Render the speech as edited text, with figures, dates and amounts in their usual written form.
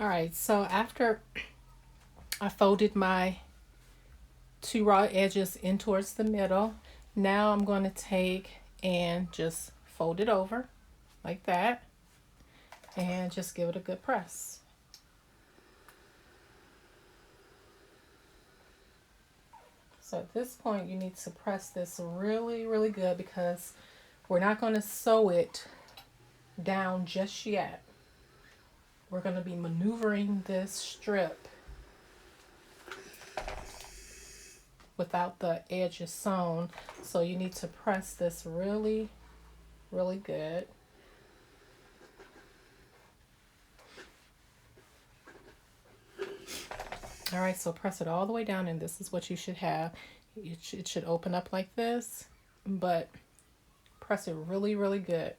All right, so after I folded my two raw edges in towards the middle, now I'm going to take and just fold it over like that and just give it a good press. So at this point, you need to press this really, really good because we're not going to sew it down just yet. We're going to be maneuvering this strip without the edges sewn. So you need to press this really, really good. All right, so press it all the way down, and this is what you should have. It should open up like this, but press it really, really good.